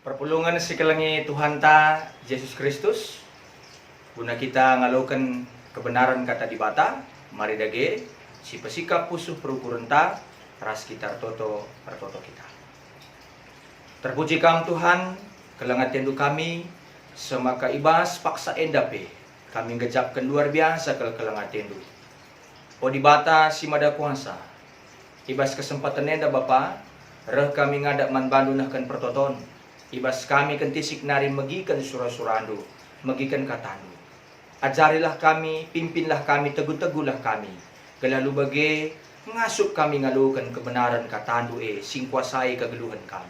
Perpulungan sikelengi Tuhan ta Yesus Kristus guna kita ngalokan kebenaran kata di bata mari dage si pesikap pusuh perukuran ta ras kita toto kita. Terpuji kam Tuhan kelengat tendu kami semaka ibas paksa endape kami ngejapkan luar biasa kelengat tendu. O di bata si mada kuasa ibas kesempatan enda Bapa reh kami ngadak man bandu nahkan pertoton. Ibas kami kentisik nari megikan surah-surandu, megikan katandu. Ajarilah kami, pimpinlah kami, teguh-teguhlah kami. Kelalu bagi ngasup kami ngalukan kebenaran katandu sing kuasai kegeluhan kami.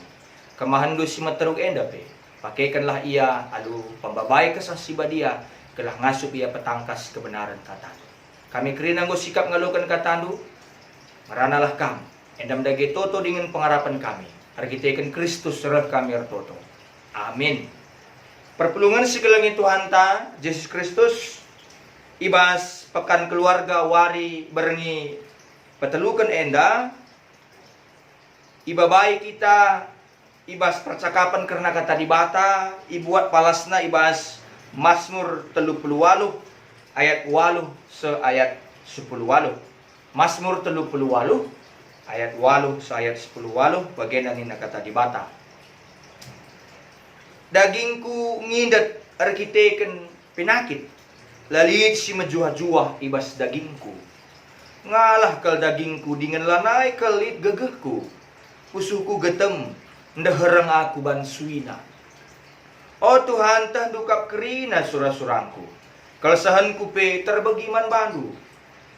Kemahandu si materug endape, pakaikanlah ia alu pembabai kesasiba dia, kelah ngasup ia petangkas kebenaran katandu. Kami kerinanggo sikap ngalukan katandu, meranalah kami, endam dage toto dengan pengharapan kami. Arkiteken Kristus serah kami artoto. Amin. Perpulungan segelangi Tuhan ta Yesus Kristus ibas pekan keluarga wari berengi petelukan enda ibabai kita ibas percakapan karena kata di bata ibuat palasna ibas Mazmur 38 ayat 8 se ayat 10 Mazmur 38 ayat 8 sa ayat 10 bagian yang kata di bata. Dagingku ngindat arkiteken pinakit. Lalit si majuah-juah ibas dagingku. Ngalah kal dagingku dengan lanai kelit gegehku. Pusuhku getem ndehereng aku bansuina. Oh Tuhan tah dukap kerina surah-surangku. Kalesahanku pe terbegiman bandu.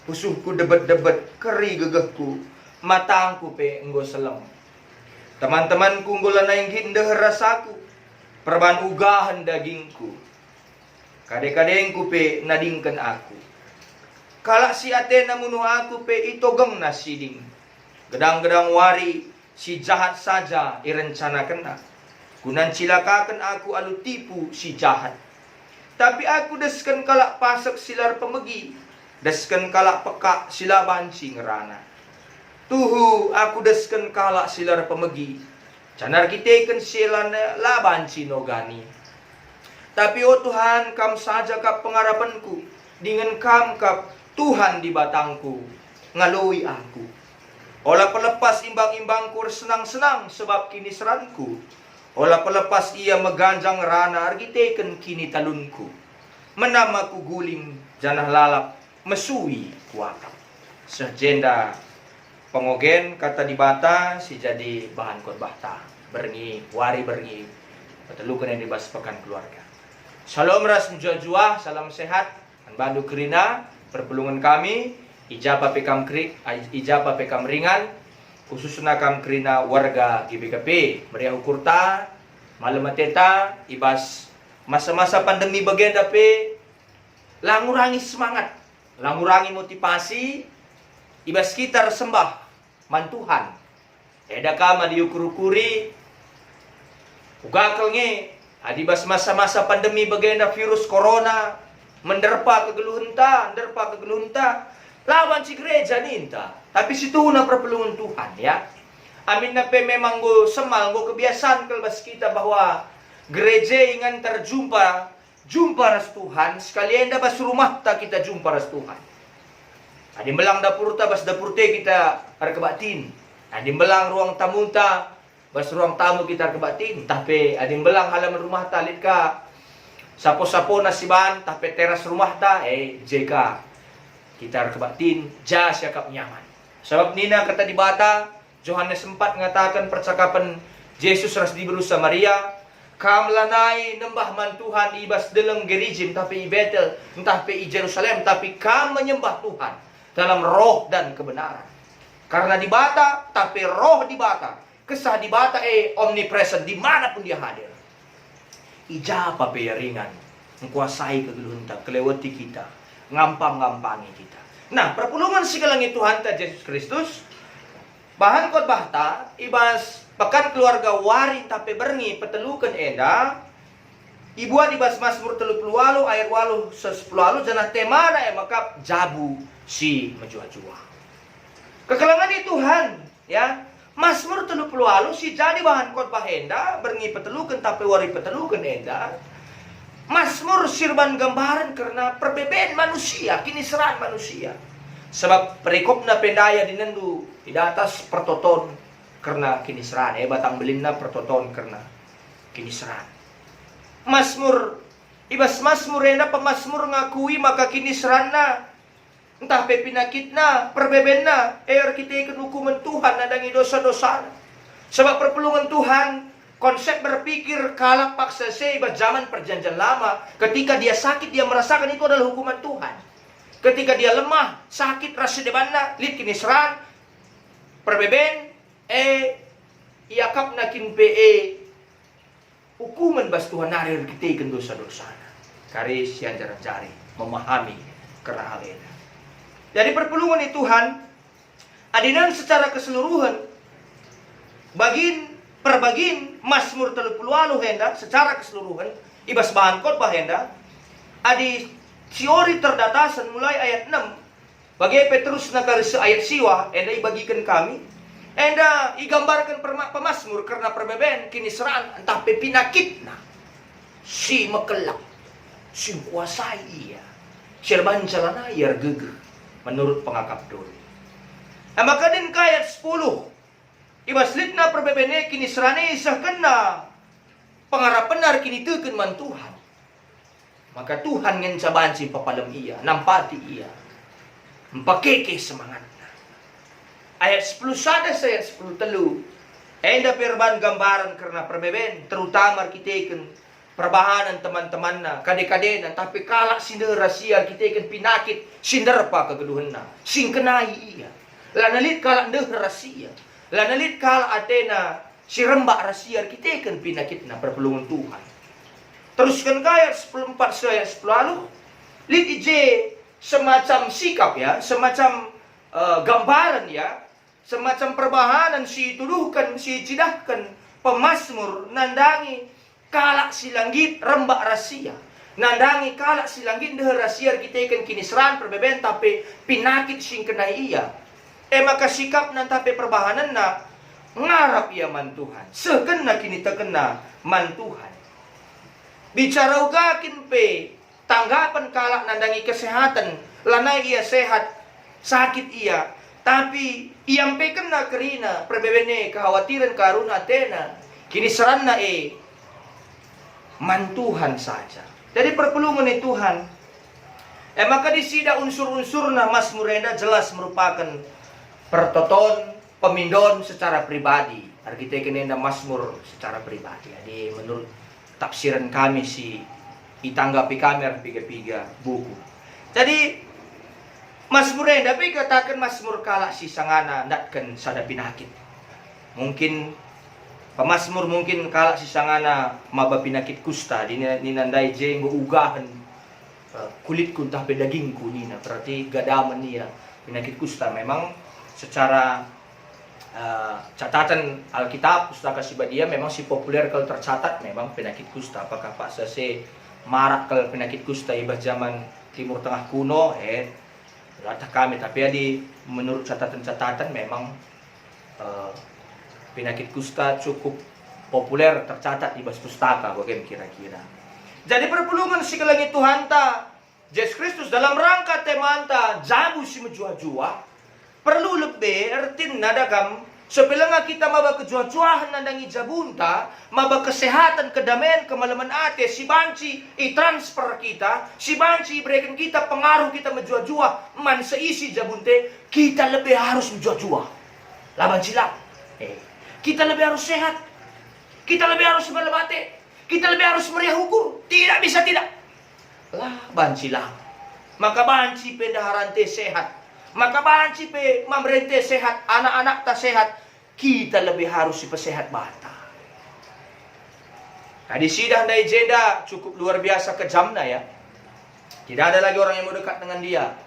Pusuhku debet-debet keri gegehku. Matangku pe enggo selem. Teman-temanku enggo lanai gindah rasaku. Perban ugahan dagingku. Kade-kadengku pe nadingkan aku. Kalak si Atena munuh aku pe itogeng nasiding. Gedang-gedang wari si jahat saja irencana kena. Gunan cilakakan aku alu tipu si jahat. Tapi aku desken kalak pasek silar pemegi. Desken kalak pekak sila banci ngerana. Tuhu aku desken kalak silar pemegi. Canar kiteken silan laban sinogani. Tapi oh Tuhan kam saja kap pengarapanku. Dengan kam kap Tuhan di batangku. Ngalui aku. Olah pelepas imbang-imbangku senang-senang sebab kini seranku. Olah pelepas ia meganjang rana argiteken kini talunku. Menamaku guling janah lalap mesui kuakap. Sejenda pengogen kata di bata si jadi bahan khotbah ta berengi wari berengi petelukan yang dibahas pekan keluarga. Shalom ras jua salam sehat an bandu kerina perpulungan kami ijabah pekam ringan khususnya kam kerina warga GBKP meriah ukurta malam mateta ibas masa-masa pandemi bagian dape langurangi semangat langurangi motivasi ibas kita sembah mantuhan eda kama diukur-ukuri ugakal nge adibas masa-masa pandemi bagenda virus corona menderpa kegeluhunta lawan si gereja ninta tapi situ na perpelungan Tuhan ya amin na pe memang go semal go kebiasaan kelbas kita bahwa gereja ingan terjumpa ras Tuhan sekalian dah bas rumah ta kita jumpa ras Tuhan. Adi belang dapur ta bas dapur te kita arkebatin. Adi belang ruang tamu ta bas ruang tamu kita arkebatin. Tapi adi belang halaman rumah ta lit ka sapo-sapo nasiban tapi teras rumah ta JK kita arkebatin jas yakap nyaman. Sebab nina kata di bata Yohanes 4 mengatakan percakapan Yesus ras di berusa Maria kam lanai nembah man Tuhan ibas deleng gerijim tapi i Betel entah pe i Jerusalem tapi kam menyembah Tuhan dalam roh dan kebenaran. Karena di bata, tapi roh di bata. Kesah di bata omnipresent, dimanapun dia hadir. Ijapa pe ringan, mengkuasai kegeluhan kelewati kita, ngampang-ngampangi kita. Nah, perpulungan sikalangi Tuhan ta Yesus Kristus, bahan khotbah ta, ibas pekan keluarga wari tapi berengi petelukan enda, ibuat ibas Mazmur 38 ayat 8 10 janah temana maka jabu si menjua-jua. Kekalangan di Tuhan, ya. Mazmur 38 si jadi bahan khotbah enda, berengi petelukan tapi wari petelukan enda. Mazmur sirban gambaran karena perbedaan manusia, kiniseraan manusia. Sebab perikopna pendaya dinendu di atas pertoton karena kiniseraan. Batang belinna pertoton karena kiniseraan. Mazmur, ibas Mazmur enda pemazmur ngakui maka kiniserana entah pepinakitna, perbebenna, kita ikut hukuman Tuhan nadangi dosa-dosa. Sebab perpulungan Tuhan, konsep berpikir kalak paksa seba zaman perjanjian lama, ketika dia sakit dia merasakan itu adalah hukuman Tuhan. Ketika dia lemah, sakit rasa debanna, lit kiniseran, perbeben, iakap nakin hukuman bas Tuhan narir kita ikan dosa-dosa. Karis yang jarang-jari memahami kerana hal ini. Jadi perpulungan di Tuhan, adinan secara keseluruhan, perbagin Mazmur 38 henda secara keseluruhan ibas bahan khotbah henda adi teori terdatasan mulai ayat 6 bagi Petrus nakarisa ayat siwa henda ibagikan kami henda igambarkan pemazmur karena perbeben kiniseraan entah pepinakitna si mekelak si kuasai ia sirban jalana iar geger menurut pengakap doli. Maka din ayat 10 ibaslit na perbebene kini serane isah kena pengarapenar kini teken man Tuhan. Maka Tuhan ngen saban si papalem iya, nampati iya. Empakeke semangatna. Ayat 10 sada saya 10 telu. Enda perban gambaran karena perbeben terutama kita ikan perbahanan teman-temanna, kade-kadena tapi kalak sinder rahasia kita ikan pinakit sinder pa kegeduhanna. Sing kenai iya. Lanalit kalak deh rahasia. Lanalit kala atena si rembak rahasia kita kan pinakitna perpulungan Tuhan. Teruskan kaya 14 saya 10 lalu lit ije semacam sikap ya, semacam gambaran ya, semacam perbahanan si tuduhkan, si cidahkan pemazmur nandangi kalak si langgit rembak rahasia. Nandangi kalak si langgit deh rahasia kita kan kiniseran perbeben tapi pinakit sing kena iya. Maka sikap nan tapi perbahanan na ngarap ia man Tuhan. Sekena kini terkena man Tuhan. Bicara ugakin pe tanggapan kalak nandangi kesehatan. Lanai ia sehat, sakit ia. Tapi iam pe kena kerina perbebene kekhawatiran karuna tena. Kini serana man Tuhan saja. Jadi perpulungan Tuhan. Maka disida unsur-unsur na Mazmur enda jelas merupakan pertoton, pemindon secara pribadi. Kita kena Mazmur secara pribadi. Jadi menurut tafsiran kami si itanggapi kami piga-piga buku. Jadi Mazmur enda tapi katakan Mazmur kalak si sangana ndatkan sada pinakit. Mungkin pemazmur mungkin kalak si sangana maba pinakit kusta ninandai jeng ugahan kulit ku entah daging ku nina berarti gadaman niya penyakit kusta. Memang secara catatan Alkitab pustaka Sibadia memang si populer kalau tercatat memang penyakit kusta. Apakah Pak Sase marak kalau penyakit kusta ibas zaman Timur Tengah kuno latah kami tapi menurut catatan-catatan memang penyakit kusta cukup populer tercatat ibas pustaka bagaimana kira-kira. Jadi perpulungan sikalangi Tuhan ta Yesus Kristus dalam rangka temanta jabu si menjua-jua perlu lebih ertin nadagam sepelanga kita maba kejuah-juahan nandangi jabunta maba kesehatan kedamaian kemalaman ate si banci i-transfer kita si banci berikan kita pengaruh kita menjuah-juah man seisi jabunte kita lebih harus menjuah-juah laban silap kita lebih harus sehat kita lebih harus melebate kita lebih harus meriah ukur tidak bisa tidak lah banci lah maka banci pendaharan te sehat. Maka banci pe mamrente sehat, anak-anak tak sehat, kita lebih harus sehat bata. Tadi sidang dari jeda cukup luar biasa kejamnya ya. Tidak ada lagi orang yang mau dekat dengan dia.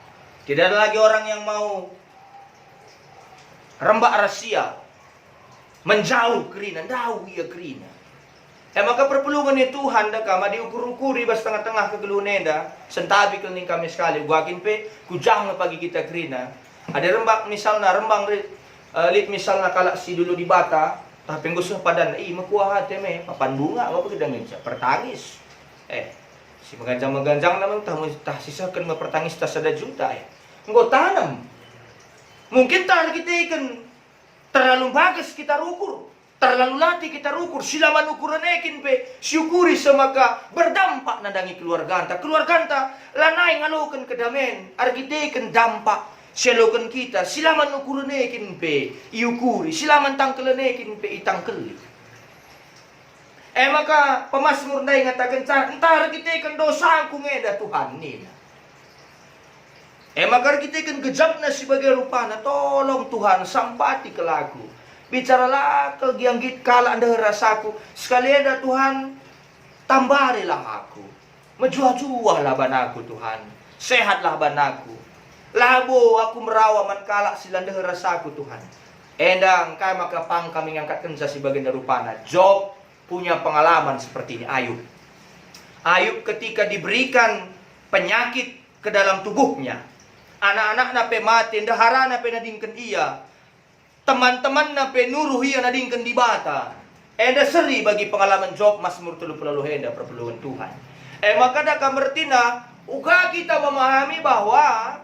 Tidak ada lagi orang yang mau rembak rahasia, menjauh kerina, jauh ia kerina. Maka perpulungan ni Tuhan dah kama diukur-ukuri bas tengah-tengah kegelunenda, sentabi kening kami sekali, guakin pe, kujang na pagi kita kerina. Ada rembak misalnya, rembang lit misalnya kalak si dulu di bata, tapi gusto padan, makuha hati me, papan bunga, apa kedangin siya, pertangis. Si maganjang-maganjang naman, tah sisakan mapertangis tas ada juta Engkau tanam. Mungkin tak kita ikan terlalu bagus kita ukur, terlalu latih kita ukur. Silaman ukuran ekin pe syukuri semaka berdampak nadangi keluarga anta lanai ngalokan kedamen argitekan dampak selokan kita. Silaman ukuran ekin pe iukuri, silaman tangkelan ekin pe itangkeli. Maka pemasmur nai ngatakan entar kita ikan dosa aku ngeda Tuhan nina. Maka kita kan gejap na sebagai rupana, tolong Tuhan sampati ke lagu. Bicaralah ke gianggit kala anda rasaku. Sekali ada Tuhan, tambarilah aku. Menjuah-juahlah banaku Tuhan. Sehatlah banaku. Labo aku merawa man kala silanda rasaku Tuhan. Endang kaya maka pang kami ngangkatkan sa sebagai rupana. Job punya pengalaman seperti ini. Ayub ketika diberikan penyakit ke dalam tubuhnya. Anak-anak na pe mati, ndahara na pe nadingken iya. Teman-teman na pe nuruh iya nadingken di bata. Enda seri bagi pengalaman Job Mazmur 30 henda perpuluhan Tuhan. Maka da kamertina, uga kita memahami bahwa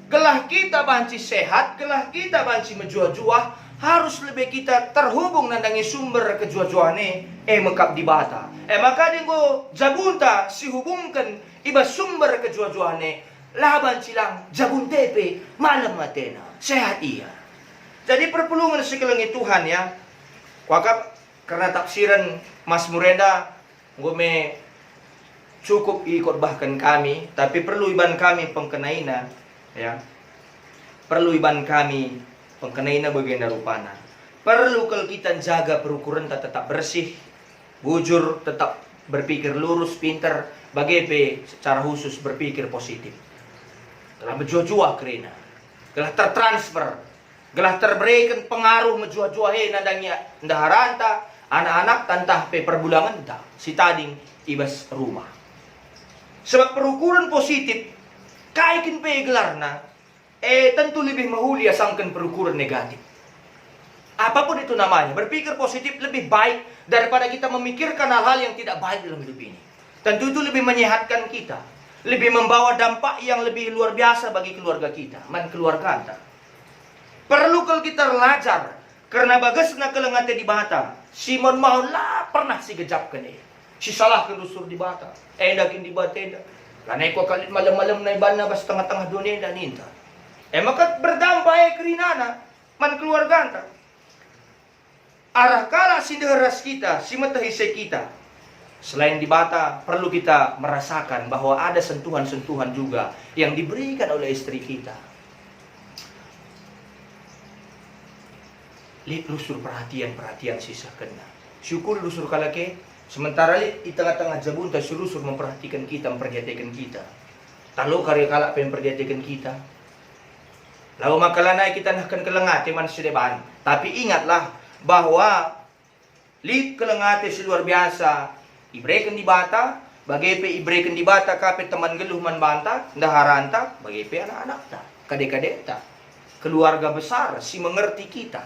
gelah kita banci sehat, gelah kita banci menjuah-juah, harus lebih kita terhubung nandangi sumber kejuah-juahne mekap di bata. Maka dinggo jabunta si hubungkan iba sumber kejuah-juahne. Laban silang jabun tepe malam matena sehat iya. Jadi perpulungan sekelengi Tuhan ya. Wakap karena tafsiran Mas Murenda ngome cukup ikut bahkan kami, tapi perlu iban kami pengkenaina ya. Perlu iban kami pengkenaina bagian rupana. Perlu kalau kita jaga perukuran tetap bersih, bujur, tetap berpikir lurus, pintar, bagaimana secara khusus berpikir positif. Gelah menjuah-juah kerina, gelah tertransfer, gelah terberikan pengaruh menjuah-juah nadangnya ndaharanta, anak-anak tantah pe perbulangan dah, si tading ibas rumah. Sebab perukuran positif, kaikin pe gelarna, tentu lebih mahuli asangkan perukuran negatif. Apapun itu namanya, berpikir positif lebih baik daripada kita memikirkan hal-hal yang tidak baik dalam hidup ini. Tentu itu lebih menyehatkan kita. Lebih membawa dampak yang lebih luar biasa bagi keluarga kita, keluarga anda. Perlu kalau kita belajar, karena bagasna kelengate di bata. Simon mau lah pernah si gejapkan si salah kendusur di bata. Dakin di bata Lanai ko kalit malam-malam na iban na bas tengah-tengah dunia dan ninta. Maka berdampak kerinana, keluarga anda. Arah kala sinderas kita, si matahise kita. Selain di bata, perlu kita merasakan bahwa ada sentuhan-sentuhan juga yang diberikan oleh istri kita. Lihat lusur perhatian sisa kena. Syukur lusur kalake, sementara lihat di tengah-tengah jabunta si lusur memperhatikan kita, memperhatikan kita. Tahu karya kalak memperhatikan kita. Lalu makalanai kita nakkan kelengate man sedeban. Tapi ingatlah bahwa lihat kelengate si luar biasa. Ibrekan di bata, bagi pe ibrekan di bata kape teman geluh man banta, ndaharanta, bagi pe anak-anak ta, kadek-kadek ta, keluarga besar si mengerti kita.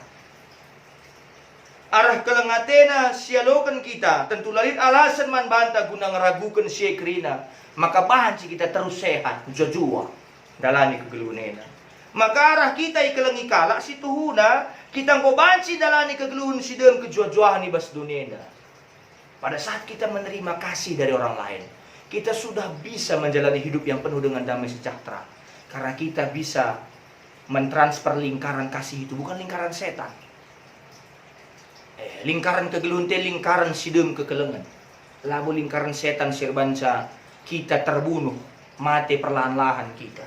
Arah kelengatena sialokan kita, tentu lalit alasan man banta guna ngeragukan si krina, maka bahan si kita terus sehat, jujua, dalani kegelunena. Maka arah kita ikelengi kalak si tuhuna, kita ngobansi dalani kegeluhun si dem kejuah-juahan ibas dunena. Pada saat kita menerima kasih dari orang lain, kita sudah bisa menjalani hidup yang penuh dengan damai sejahtera. Karena kita bisa mentransfer lingkaran kasih itu, bukan lingkaran setan. Lingkaran kegelunte, lingkaran sidem kekelengan. Lalu lingkaran setan sirbanca, kita terbunuh, mati perlahan-lahan kita.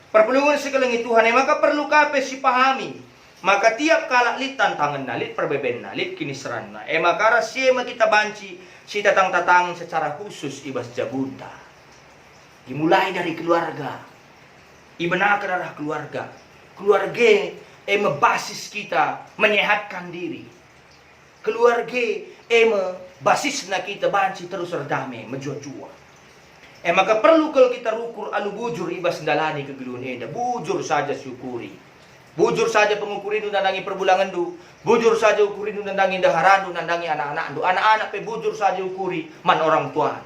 Perpulungan sekelengi Tuhan, maka perlu kape si pahami. Maka tiap kala lit tantangan na, lit perbeben na, lit kinisran na. Maka rasyema kita banci si tatang-tatang secara khusus ibas jabunta. Dimulai dari keluarga. Ibenakan arah keluarga. Keluarga basis kita menyehatkan diri. Keluarga basis na kita banci terus redame menjua-jua. Maka perlu kalau kita rukur alu bujur ibas dalani kegeluhan enda. Bujur saja syukuri. Bujur saja pengukurin nandangi perbulangan du. Bujur saja ukurin nandangi daharan du, nandangi anak-anak du. Anak-anak bujur saja ukuri man orang tua.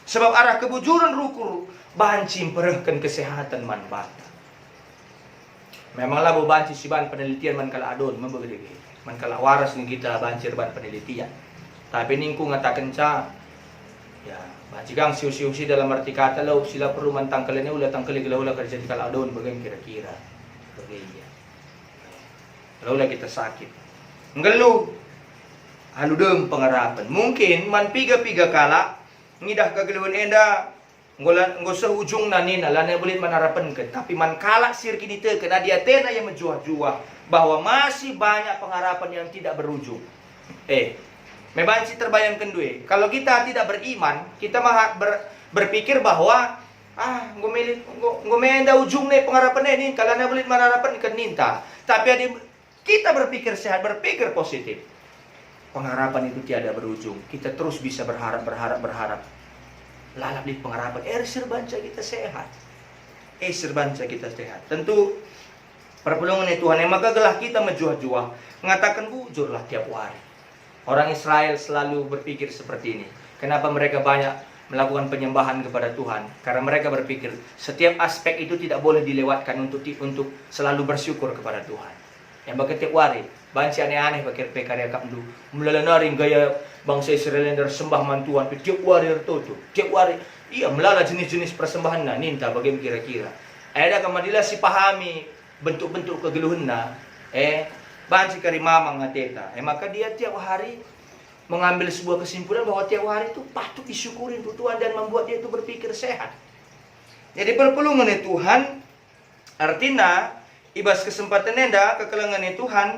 Sebab arah kebujuran rukur banci memperahkan kesehatan man bata. Memanglah banci si ban penelitian man kala adon membegede. Man kala waras ni kita bancir ban penelitian. Tapi ningku ngatakan ca ya banci gang siu-siu dalam arti kata lau sila perlu mantang kalene ulah tangkali gela kerja di kala adon bagaimana kira-kira. Bagaimana. Kalau kita sakit. Ngelu haludem pengarapan. Mungkin man piga-piga kala ngidah kegeluhan enda nggo seujung nanina lana boleh manarapan ke, tapi man kala sir kini te kena dia tena yang menjuah-juah bahwa masih banyak pengharapan yang tidak berujung. Mebanci terbayangkan dua. Kalau kita tidak beriman, kita berpikir bahwa ngomenda ujung nih pengharapan ini kalau na boleh manarapan ke ninta. Tapi kita berpikir sehat, berpikir positif. Pengharapan itu tiada berujung. Kita terus bisa berharap. Lalap di pengharapan. Serbanca kita sehat. Serbanca kita sehat. Tentu perpulungan Tuhan yang maka gelah kita menjuah-juah. Mengatakan bujurlah tiap hari. Orang Israel selalu berpikir seperti ini. Kenapa mereka banyak melakukan penyembahan kepada Tuhan? Karena mereka berpikir setiap aspek itu tidak boleh dilewatkan untuk selalu bersyukur kepada Tuhan. Yang bagi tiap hari banci aneh-aneh pakai karya kaplu melalanaring gaya bangsa Israel yang sembah mantuan tiap hari tertutup tiap hari iya melala jenis-jenis persembahan na ninta bagaimana kira-kira ada kamadilah si pahami bentuk-bentuk kegeluhanna banci kari mamang ngateta maka dia tiap hari mengambil sebuah kesimpulan bahwa tiap hari itu patut disyukurin Tuhan dan membuat dia itu berpikir sehat. Jadi perpulungan Tuhan artinya ibas kesempatan enda kekelengan Tuhan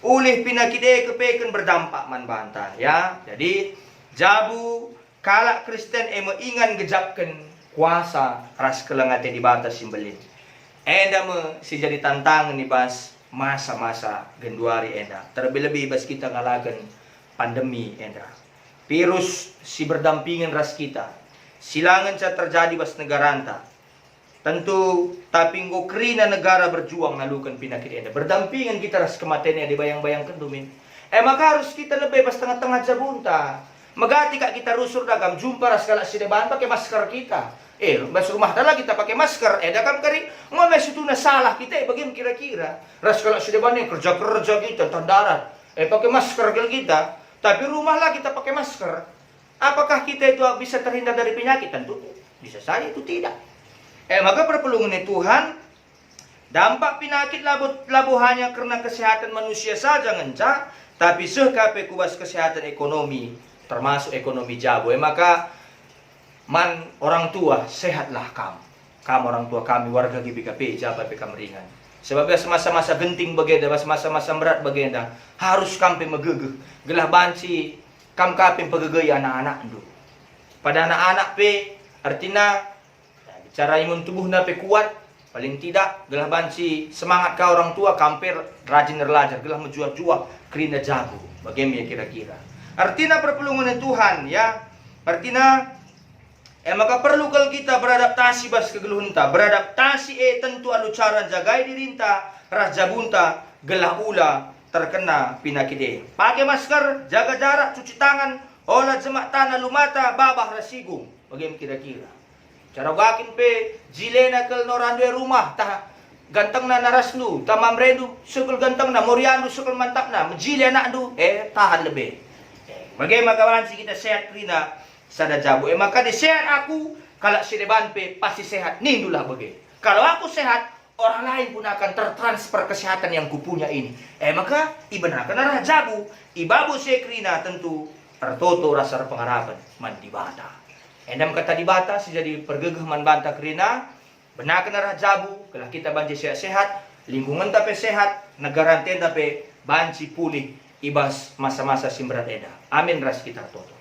ulih pinakide kepeken berdampak man bantah ya. Jadi jabu kalak Kristen ingan gejapkan kuasa ras kelengate di batas simbelin. Enda si jadi tantangan ibas masa-masa genduari enda. Terlebih-lebih ibas kita ngalakan pandemi enda. Virus si berdampingan ras kita. Silangan ca terjadi bas negara anta. Tentu tapi nggo krina negara berjuang nalukan pinakit enda. Berdampingan kita ras kematian di bayang-bayangkan dumin. Maka harus kita lebih pas tengah-tengah jabunta. Magati kak kita rusur dagam jumpa ras kala sideban pakai masker kita. Bas rumah tala kita pakai masker. Dakam kari ngomes itu na salah kita bagaimana kira-kira. Ras kala sideban kerja-kerja kita tandarat. Pakai masker kita. Tapi rumahlah kita pakai masker. Apakah kita itu bisa terhindar dari penyakit? Tentu bisa saja itu tidak. Maka perpulungan Tuhan dampak penyakit labu hanya karena kesehatan manusia saja ngenca, tapi sehkape kubas kesehatan ekonomi termasuk ekonomi jago. Maka man orang tua sehatlah kamu orang tua kami warga GBKP jabat PK Meringan. Sebab masa-masa genting bagenda, masa-masa berat bagenda harus kampe megegeh gelah banci kam kaping pegegei anak-anak dulu. Pada anak-anak artinya cara imun tubuh nape kuat, paling tidak gelah banci semangat kau orang tua kamper rajin nerlajar gelah menjual-jual kerina jago. Bagaimana kira-kira? Artinya perpulungan Tuhan ya. Artinya maka perlu kalau kita beradaptasi bas kegeluhunta, beradaptasi tentu alu cara jagai dirinta raja bunta gelah ula terkena penyakit pakai masker, jaga jarak, cuci tangan, olah jemak tanah lumata babah rasigung. Bagaimana kira-kira? Cara gakin pe jilena kel norandwe rumah tah ganteng na narasnu tamam redu sukul ganteng na moriandu sukul mantap na menjile anak du tahan lebih. Bagaimana kawan si kita sehat rina sada jabu maka di sehat aku kalau si deban pe pasti sehat nindulah bagai. Kalau aku sehat orang lain pun akan tertransfer kesehatan yang kupunya ini. Maka ibenarkan arah jabu ibabu sekrina tentu tertoto rasa pengharapan mandi bata. Endam kata di bata jadi pergegeh man banta kerina benar arah jabu kalau kita banci sehat-sehat lingkungan tapi sehat negara enten tapi banci pulih ibas masa-masa simberat eda. Amin ras kita toto.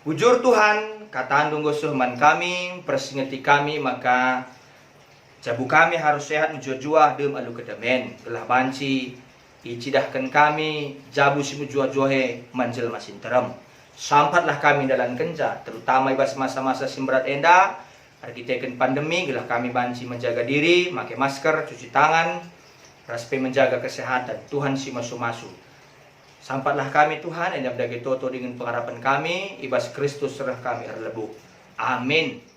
Bujur Tuhan kata andung gosuh man kami persingeti kami maka Jabu kami harus sehat menjua-jua dem alu kedamen. Gelah banci icidahkan kami jabu si menjua-jua he manjel masin terem. Sampatlah kami dalam kenja, terutama ibas masa-masa simberat enda. Arkiteken pandemi, gelah kami banci menjaga diri, pakai masker, cuci tangan, raspe menjaga kesehatan. Tuhan si masu-masu. Sampatlah kami Tuhan, endam dage toto dengan pengharapan kami, ibas Kristus serah kami erlebu. Amin.